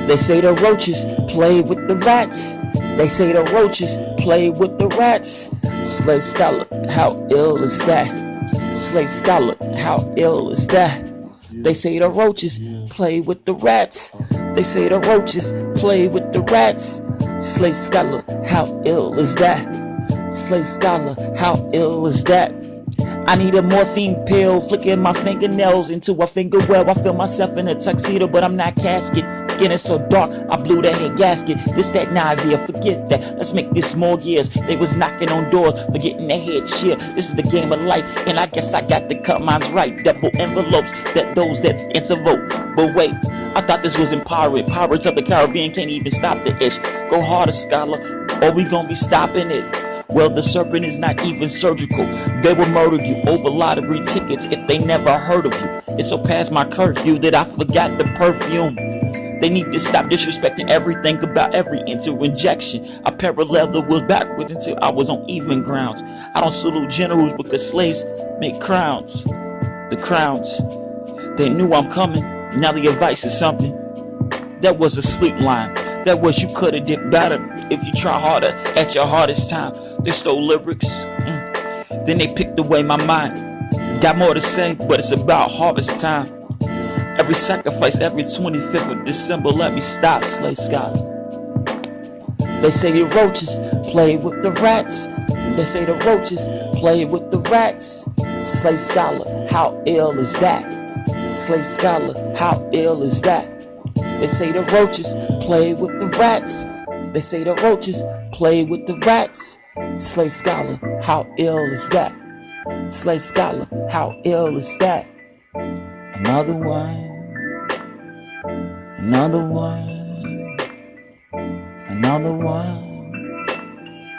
They say the roaches play with the rats. They say the roaches play with the rats. Slave scholar, how ill is that? Slave scholar, how ill is that? They say the roaches play with the rats. They say the roaches play with the rats. Slave scholar, how ill is that? Slave scholar, how ill is that? I need a morphine pill, flicking my fingernails into a finger well. I feel myself in a tuxedo, but I'm not casket. Skin is so dark, I blew the head gasket. This that nausea, forget that. Let's make this more years. They was knocking on doors, forgetting their head cheer. This is the game of life, and I guess I got to cut mines right. Double envelopes, that those that enter vote. But wait, I thought this was in Pirates of the Caribbean can't even stop the ish. Go harder, scholar, or we gonna be stopping it. Well, the serpent is not even surgical. They will murder you over lottery tickets if they never heard of you. It's so past my curfew that I forgot the perfume. They need to stop disrespecting everything about every injection. I paralleled the wheels backwards until I was on even grounds. I don't salute generals because slaves make crowns. The crowns. They knew I'm coming. Now the advice is something. That was a sleep line. That was you could have did better if you try harder at your hardest time. They stole lyrics. Then they picked away my mind. Got more to say, but it's about harvest time. Every sacrifice, every 25th of December. Let me stop, slave scholar. They say the roaches play with the rats. They say the roaches play with the rats. Slave scholar, how ill is that? Slave scholar, how ill is that? They say the roaches play with the rats. They say the roaches play with the rats. Slave scholar, how ill is that? Slave scholar, how ill is that? Another one. Another one. Another one.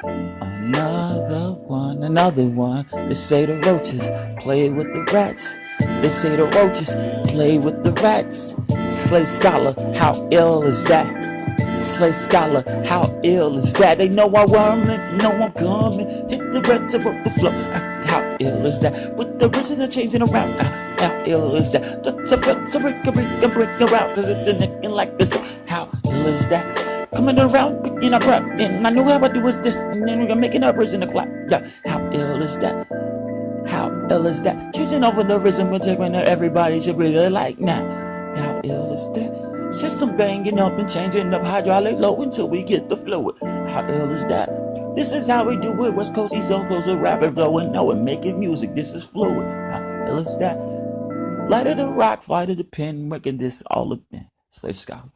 Another one. Another one. They say the roaches play with the rats. They say the roaches play with the rats. Slave scholar, how ill is that? Slave scholar, how ill is that? They know I'm worming, know I'm coming. Take the breath to work the flow. How ill is that? With the rhythm of changing around. How ill is that? To break around. The neck like this. How ill is that? Coming around, picking up rap. And I know how I do is this. And then we're making up risen the clock. Yeah, how ill is that? How ill is that? Changing over the rhythm and taking everybody should really like now. How ill is that? System banging up and changing up hydraulic low until we get the fluid. How ill is that? This is how we do it. West Coast, East Coast, with rapid blowing, no, and making music. This is fluid. How ill is that? Light of the rock, fight of the pen, making this all of them. Slave scholar.